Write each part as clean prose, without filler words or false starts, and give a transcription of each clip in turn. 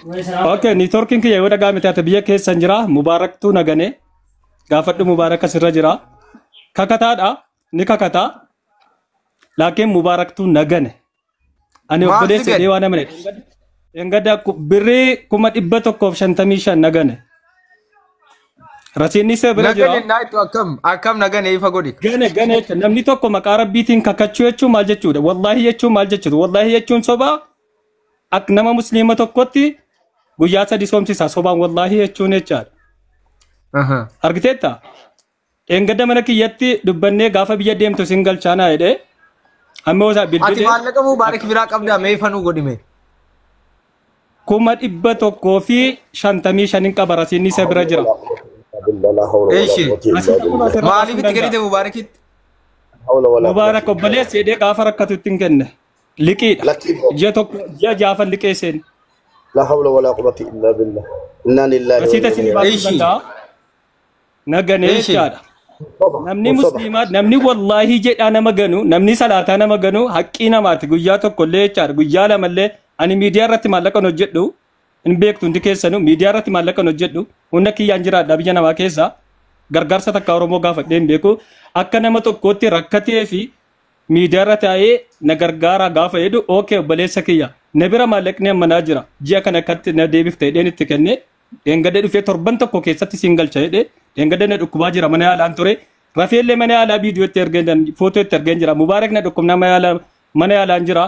Okay, ni torkin ki yoda game ta biya ke sanjira mubarak tu nagane. Gafaddu mubarak sirra jira. Kakata da ni kakata. Lakin mubarak tu nagane. Ani obode se dewa na mene. Engada birri kuma dibba tokko shantamishan nagane. Rasini se bira jira. Nagane na itu akam nagane ifa godik. Gane namni tokko maqara bitin kakachu jechu mal jechuudha. Wallahi jechu mal jechuudha. Wallahi jechuun soba ak nama muslima tokkotti guyyaa sadi soomsisa sobaan wallahi jechuun jechaadha. Argiteetta engada mana kiyyatti dubbannee gaafa biyya deemtu singal chaanaa jedhee amma osaa bilbilee. Ati maallaqa mubaarak biraa qabdaa mee fanuu godhime. Kuma 155 qaba rasiinni isa bira jira. Eishi maaliif itti gadite mubaarakitti? Mubaarak obboleessi jedhee gaafa rakkatutti hin kenne. Liqiidha. Ji'a tokko ji'a jaafan liqee seeni. لا حول ولا قوة إلا بالله إنا لله Rasiita isin baasuu danda'a. Naganee jechaadha. Namni musliimaa namni wallahi jedhaa nama ganu namni salaataa nama ganu haqqii namaati guyyaa tokkollee jechaadha guyyaa lamallee ani miidiyaa irratti maallaqan hojjedhu hin beektu hundi keessanuu miidiyaa irratti maallaqan hojjedhu hunda kiyyaan jiraadha biyya namaa keessa gargaarsa takka Oromoo gaafadhee hin beeku akka nama tokkootti rakkatee fi miidiyaa irra taa'ee na gargaara gaafa jedhu ookee obboleessa kiyya na bira maallaqni ammanaa jira ji'a kana akkatti na deebiftee dheen itti kenne deengadee dhufee torban tokko keessatti siin galcha jedhe deengadee na dhukkubaa jira mana yaalaan ture rafeellee mana yaalaa viidiyoo itti ergeen footoo itti ergeen jira mubaarak na dhukkubnaa mana yaalaan jira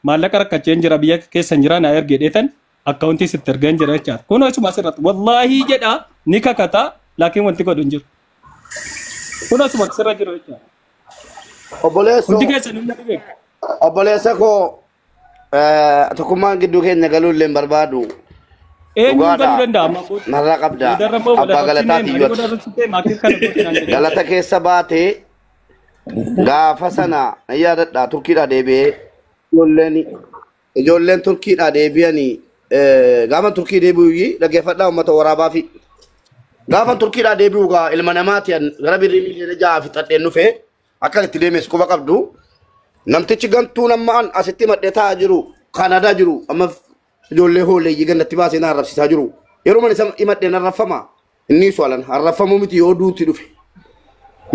maallaqa rakkacheen jira biyya keessan jira na ergee dheetan akkaawuntii sitti ergeen jira jechaadha kun asuma asirratti wallaahi jedha ni kakata laakiin wanti godhu hin jiru kun asuma asirra jiru jechaadha. Hundi keessan humna dhibeeku. Obboleessa koo tokkummaan gidduu keenya galuun illee barbaadu. Eenyuun galuu danda'a? Narraa qabda. Abbaa Galataati iyyuu. Galata keessa baatee gaafa sana yaadadhaa Turkiidhaa deebi'ee ijoolleen Turkiidhaa deebi'anii gaafa Turkii deebi'uu dhaggeeffadhaa uummata waraabaa fi gaafa Turkiidhaa deebi'uu ilma namaati gara birrii miliyoona 6 fixadheen dhufee akka itti deemes quba qabdu namtichi gantuu namaan asitti madhee taa'aa jiru Kanaadaa jiru amma ijoollee hooleeyyii gannatti baasee na arrabsiisaa jiru yeroo man isa himadheen arrafama inni su'alan arrafamuu miti yoo duutti dhufe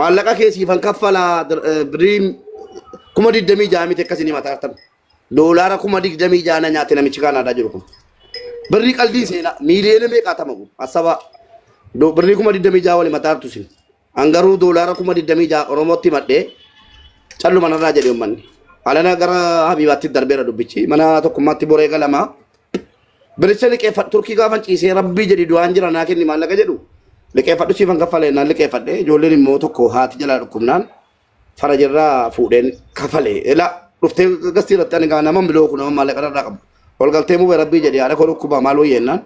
maallaqa keessiifan kaffalaa birrii 26,000 miti akkasiin himataa artan doolaara 26,000 na nyaate namichi Kanaadaa jiru kun birrii qalbii seenaa miiliyoona meeqaa tamagu asaba birrii 26,000 wali mataa artu sin angaruu doolaara 26,000 Oromootti madhee callu manarraa jedhee uummanni alana gara Habibaatti darbeera dubbichi mana tokkummaatti boree galamaa biricha liqeeffadhu Turkii gaafan ciisee rabbii jedhi du'aan jira naa kenni maallaqa jedhu liqeeffadhu siifan kafalee naan liqeeffadhe ijoolleen immoo tokko haati jalaa dhukkubnaan fara jirraa fuudheen kafalee ela dhuftee gastii irratti ani gaa naman biloo kun nama maallaqa irraa qabu ol galtee muu rabbii jedhi haadha koo dhukkubaa maal wayyennaan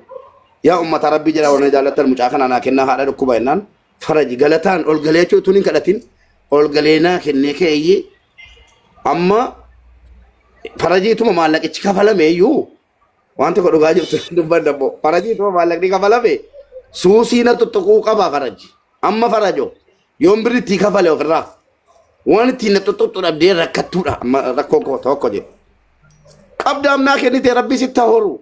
yaa ummata rabbii jedha warra jaallattan mucaa kanaa naa kennaa haadha dhukkubaa jennaan faraji galataan ol galee jechuutu hin kadhatin ol galeenaa kennee keeyyee amma farajiituma maallaqichi kafalame iyyuu wanti ko dhugaa jirtu dubban dabbo farajiituma maallaqni kafalame suusiina tuttuquu qaba faraji amma farajo yoon biritti kafale ofirraa waan ittiin na tuttuqxu dhabdee rakkattuudha amma rakkoo koo tokko jedhu qabda amnaa kennite rabbi sitta horu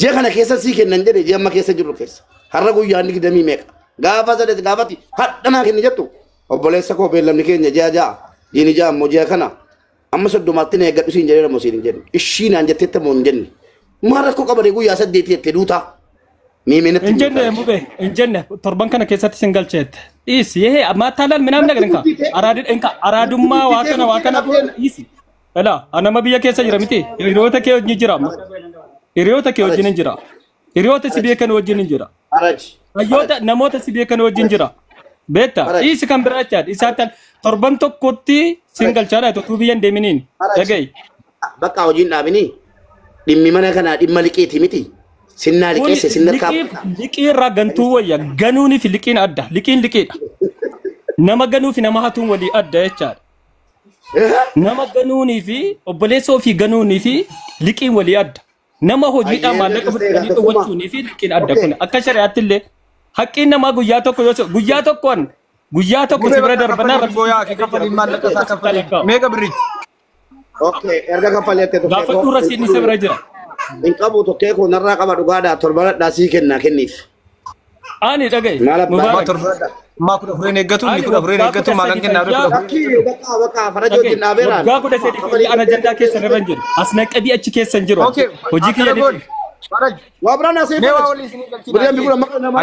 jee kana keessa sii kennan jedhe jee amma keessa jirru keessa har'a guyyaan digdamii meeqa gaafa saddeet gaafati hadhanaa kenni jettu obboleessa koo beellamni keenya ji'a ja'a jiini ja'a ammoo ji'a kana amma soddomaatti na eeggadhu siin jedhee namoo siin hin jenne ishiinaan jetteetta moo hin jenne maal rakkoo qabadee guyyaa saddeetii jettee duutaa miiminatti hin jenne mube hin jenne torban kana keessatti sin galcheette dhiisi yehee amma taalaan minaam nagarinka araadummaa waa kana dhiisi ela anama biyya keessa jira miti hiriyoota kee wajjin jira hiriyoota kee wajjin hin jira hiriyoota si beekan wajjin hin jira hayyoota namoota si beekan wajjin jira beekta dhiisi kan biraa jechaadha isaatti torban tokkotti sin galchaadha tokko biyyan deeminiin dhaga'i bakka hojiin dhaabinii dhimmi mana kanaa dhimma liqiiti miti sinnaa liqeesse sinna kaap liqii irraa gantuu wayya ganuunii fi liqiin adda liqiin liqiidha nama ganuu fi nama hatuun walii adda jechaadha nama ganuunii fi obboleessa ofii ganuunii fi liqiin walii adda nama hojiidhaan maallaqa fudhatanii dhowwachuunii fi liqiin adda kun akka shari'aatti illee haqqiin namaa guyyaa tokko yoo guyyaa tokkoon guyyaa tokko si bira darbanaa rabbooyaa fi kafaliin maallaqa isaa kafalee meeqa birriitti. Okay, erga kafalee gaafa dura siin isa bira jira. in qabu tokkee ko narraa qaba dhugaadha torbadhaa sii kenniif. Ani dhagaye. Maal abbaa Ma torba ma kuda fure eeggatu ni kuda fure eeggatu maalan kennaa kuda fure. bakka farajoo jinnaa beeraan. Waggaa kudha sadii ana ajandaa keessa irra jiru. As naqadii achi keessa hin jiru. Hojii kiyya ni. Waa biraan asee buriyan bigura maka nama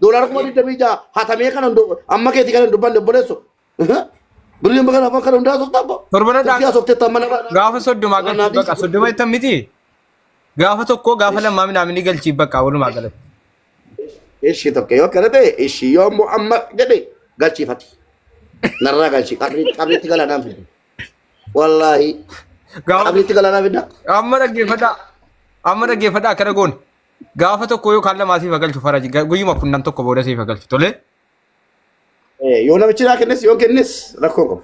doolaara kuma bidda bija hatamee kana amma keeti kana dubban dobboleesso. Buriyan baka nama kana hundaa softaa bo. Torbana Turkiyaa softee tamma nama. gaafa soddoma galchi bakka soddoma ittan miti. Gaafa tokko gaafa lammaa midhaan galchi bakka walumaa galatti. Ishi tokko yoo kana ta'e ishi yoo immoo amma jedhe galchiifati. Narraa galchi qabriitti galanaan fidda. Wallaahi qabriitti galanaan fidda. Amma dhaggeeffadhaa akkana goone. Gaafa tokko yoo kaan lamaa siif galchu faraji guyyuma kunnan tokko booda siif galchu tole. Yoo namichi naa kennes yoo kennes rakkoo qabu.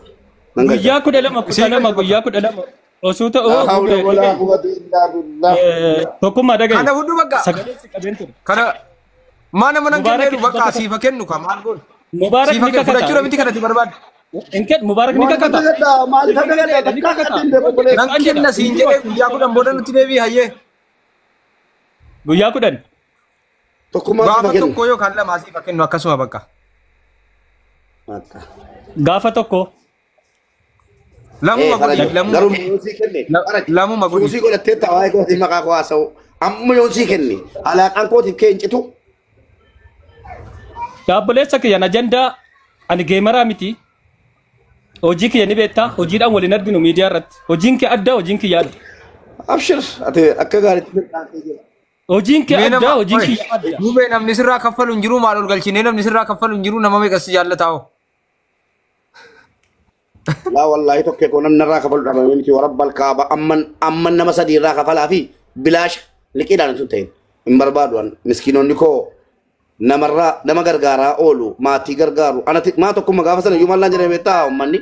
Guyyaa kudha lama guyyaa kudha lama. Osoo ta'uu tokkummaa dhagaye. Kana hudduu bakka. Sagalee si qabeen ture. Kana mana mana kenneeru bakka siifa kennu ka maal goone. Mubaarak ni kakata. Fudhachuu miti kanatti barbaadu. Inket Mubaarak ni kakata. Nan kenna siin jedhee guyyaa kudhan booda nutti deebii hayyee. Guyyaa kudhan. Gaafa tokko yoo kaan lamaa siifa kennu akkasuma bakka. Gaafa tokko. Lamuma godhi lamuma godhi. Suusii godhattee taa'aa kootii maqaa koo haasa'u. Amma yoo sii kenne alaaqaan kootiif kee hin citu. Yaabboleessa kiyyan ajandaa ani geemaraa miti. Hojii kiyya ni beektaa. Hojiidhaan waliin arginu miidiyaa irratti. Hojiin kee addaa hojiin kiyya adda. Abshir ati akka gaariitti midhaantee jira. Hojiin kee addaa hojiin kiyya adda. Duubee namni sirraa kaffalu hin jiru maal ol galchine namni sirraa kaffalu hin jiru nama meeqas jaallataa'oo. Laa wallaahi tokkee koo namni narraa kafalu dhabame miti warabbal kaaba amman nama sadii irraa kafalaa fi bilaasha liqiidhaan sun ta'in hin barbaadu miskiinonni koo nama gargaaraa oolu maatii gargaaru maa tokkumma gaafa sana iyyuu mallaan jedhame taa ummanni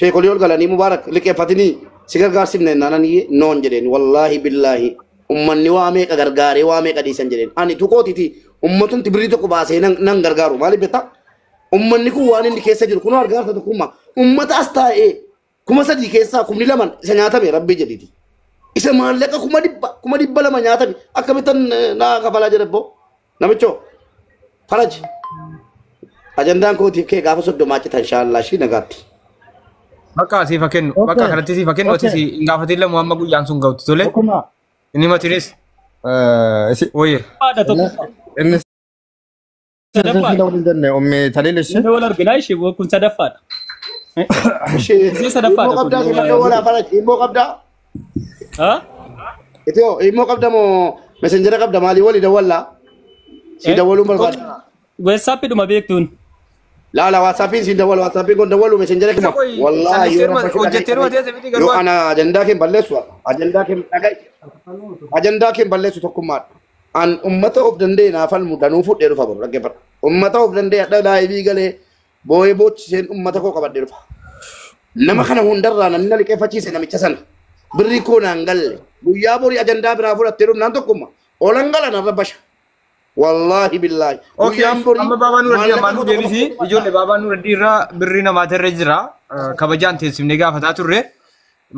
sheekolii ol galanii mubaarak liqeeffatinii si gargaarsifne naananii noon jedheen wallaahi billaahi ummanni waa meeqa gargaaree waa meeqa dhiisan jedheen ani tuqootiiti ummatumti birrii tokko baasee nan gargaaru maaliif beektaa ummanni kun waan inni keessa jiru kunoo gargaarsa tokkummaa ummata as taa'ee kuma sadii keessaa kumni lama isa nyaatame rabbii jedhiti isa maallaqa kuma dhibba lama nyaatame akkamittan naa kafalaa jedhabbo namichoo faraj ajandaan kootiif kee gaafa soddomaa cita inshaallah shi nagaatti. Bakka siifa kennu bakka kanatti siifa kennu ati hin gaafatiin lamu amma guyyaan sun ga'utti tole. Inni matiinis. Wayye. Inni sadaffaadha waliin danne omme taleeleshe. Inni wal arginaa ishee kun sadaffaadha. Ishee sadaffaadha kun. Immoo qabdaa. Haa? Immoo qabda moo messenjera qabda maalii walii dawwallaa? Si dawwaluun barbaada. Weessaappi dhuma beektuun. Laala waasaapiin si dawwalu waasaapiin kun dawwalu messenjera kima. Wallaahi yoo ana ajandaa keen balleessu ajandaa keen balleessu tokkummaadha. An ummata of dandee naafalmu danuu fudhee dhufa bor dhaggeeffadha. Ummata of dandee adda laayibii galee boo'ee boochiseen ummata koo qabadhee dhufa. Nama kana hundarraa namni na liqeeffachiise namicha sana. Birri koo naan galle guyyaa borii ajandaa biraa fudhattee dhumnaan tokkumma oolan gala narra basha. Wallahi billahi. Guyyaan borii. Amma baabaa nuurradii ammaan nu deebisi ijoollee baabaa nuurradii irraa birri namaati irra jira kabajaan teessifnee gaafataa turre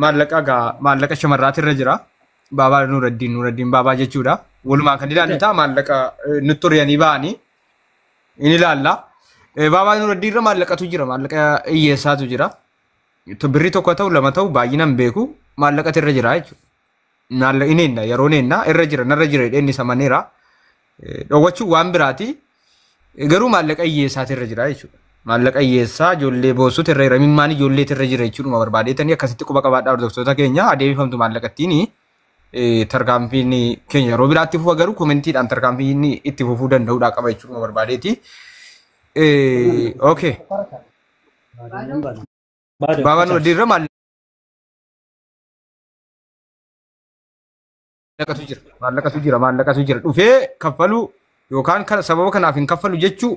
maallaqa shamarraati irra jira. Baabaa nuurraddiin baabaa jechuudha. Walumaa kan ilaallu ta'a maallaqa nutti horiyanii ba'anii inni ilaalla. Baabaa nuurraddii irra maallaqatu jira maallaqa hiyyeessaatu jira. Birri tokko ta'u lama ta'u baay'inaan beeku maallaqatu irra jira jechuudha. Maallaqa inni yeroo neenna irra jira narra jira inni samaneera. Dhowwachuun waan biraati garuu maallaqa hiyyeessaati irra jira jechuudha. Maallaqa hiyyeessaa ijoollee boossuutu irra jira mimmaan ijoolleetu irra jira jechuudha barbaadeetanii akkasitti quba qabaadhaa hordoftoota keenya adeemifamtu maallaqattiin tarkaanfiin keenya yeroo biraatti fufa garuu koomentiidhaan tarkaanfiin itti fufuu danda'uudhaa qaba jechuudha barbaadeeti. Okay. Baabaan nuurradii irra maallaqatu jira dhufee kaffalu yookaan sababa kanaaf hin kaffalu jechuu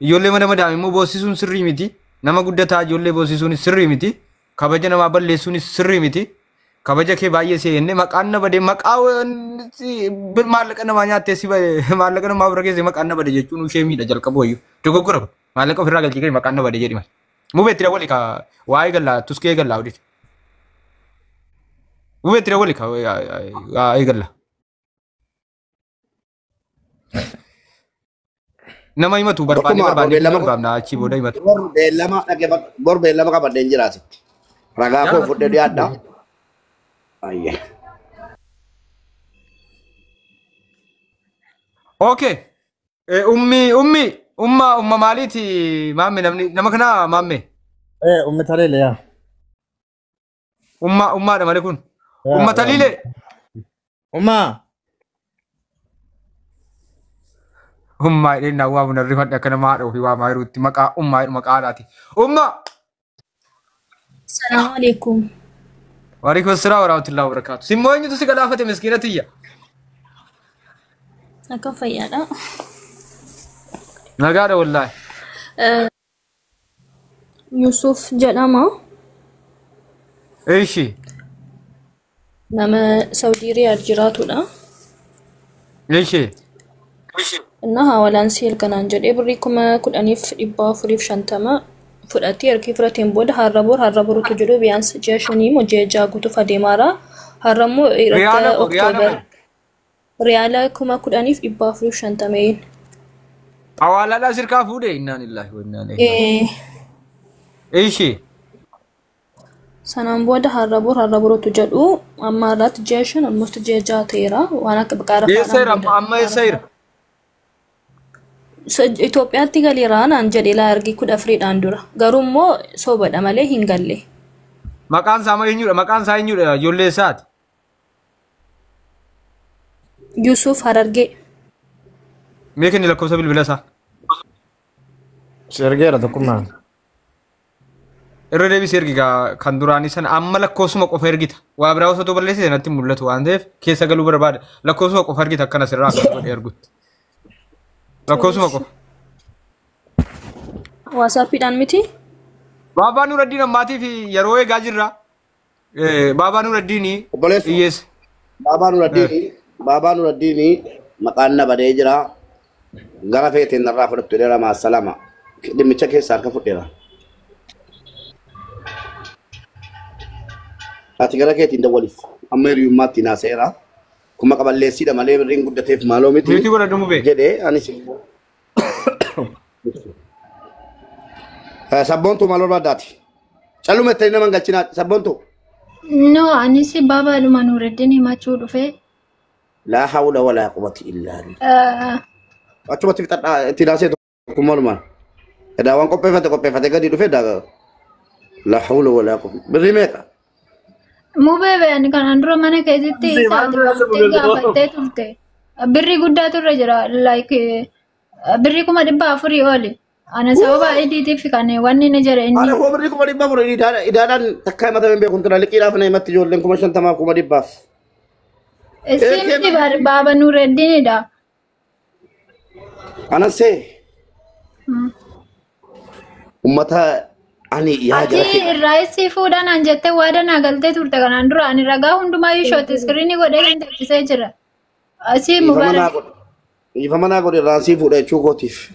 ijoollee mana madaame immoo boossisuun sirrii miti nama guddataa ijoollee boossisuun sirrii miti kabaja namaa balleessuun sirrii miti kabaja kee baay'ee seenne maqaan na bade maqaa maallaqa namaa nyaattee si maallaqa namaa bira keessee maqaan na bade jechuun ishee miidha jalqabu wayyu dogoggora maallaqa ofirraa galchii kee maqaan na bade jedhi mali mubeetti dawwali waa'ee gallaa tuskee gallaa oditi. Ube tira wali ka eegalla. Nama himatu barbaadee barbaadee barbaadna achi booda himatu. Bor beellama qabadheen jiraasitti. Ragaa koo fudhee dhiyaadha. Ayyee. Okay. Umma maaliti maamme nama kana maamme. Ummi taliile yaa. Ummaadha malee kun. Umma taliile. Ummaa ideen na waa buna rifadhe akkana maadha ofii waa maayiruutti maqaadhaati. Umma. Assalamu alaikum. Waalaikum assalam warahmatullahi wabarakatuh. Simmoo eenyutu si galaafate miskiina tiyya. Akka fayyaadha. Nagaadha wallaahi. Yusuf jedhama. Eeshi. Nama Saudi Riyaad jiraatudha. Eeshi. Inna haawalaan seel kanaan jedhee birrii 10,450 fudhatee harki firateen booda harraborutu jedhu biyyaansa ji'a 5 moo ji'a 6 guutuuf adeemaara. Harrammoo irratti Oktoobar. Riyaala 10,450. Awwaalaadhaa sirkaa fuudhee innaan illaahi wa innaan ilaahi. Eeshi. Sanaan booda harraborutu jedhu amma irratti ji'a 5 almost ji'a 6 ta'eera waan akka baqaara faana. Amma eessa Itoophiyaatti galiiraan an jedhe laa argi 14dhaan dura garuu immoo soobadha malee hin galle. Maqaan isaa eenyudha? Maqaan isaa eenyudha? Ijoollee isaati. Yusuf Harargee. Mee kenni lakkoofsa bilbila isaa. Si ergeera tokkummaa. Irra deebisee ergigaa kan duraanii sana amma lakkoofsuma qofa ergita. Waa biraa osoo balleessite natti mul'atu waan ta'eef keessa galuu barbaada. Lakkoofsuma qofa ergita akkana sirraa akka godhee ergutti. Lakkoofsuma qofa. WhatsAppidhaan miti? Baabaa Nuraddiin ammaatiif yeroo eegaa jirra. Baabaa Nuraddiin hiyyeessa. Baabaa Nuraddiin maqaan na badee jira. Gara feeteen narraa fudhattu dheera maasalama. Dhimmicha keessa harka fudheera. Ati gara keetiin dawwaliif amma hiriyummaatti naaseera. Kuma qaballeessiidha malee birriin guddateef maaloo miti. Miti godha dhumu bee. Jedhee anis immoo. Sabboontuu maal barbaaddaati? Callumettanii nama hin galchinaa sabboontuu. No, anis Baabaa Nuraddiin himachuu dhufe. Laa hawla walaa quwwata illaa billah. Achumatti fixadhaa itti naasee tokkummaadhumaan. Edaa waan qopheeffate gadi dhufe daa. Laa hawla walaa quwwata. Birrii meeqa? Mubebe ani kanaan dura mana keessatti gaafattee turte. Birrii guddaa turre jira like birrii 400 oli. Ana sababa idiitiif kan wanni ni jira inni. Ana ko birrii 400 idaadhaan takka himata hin beekun tura liqiidhaaf na himatti ijoolleen 50 100. Isin Baabaa Nuraddiinidha. Ana see. Ummata ani yaa jira. Ati raayisii fuudhaan an jettee waadaan agaltee turte kanaan dura ani ragaa hundumaa ishooti iskiriinii godhee kan taphisee jira. Asii mubarak. Ifa manaa godhe raasii fuudha jechuu kootiif.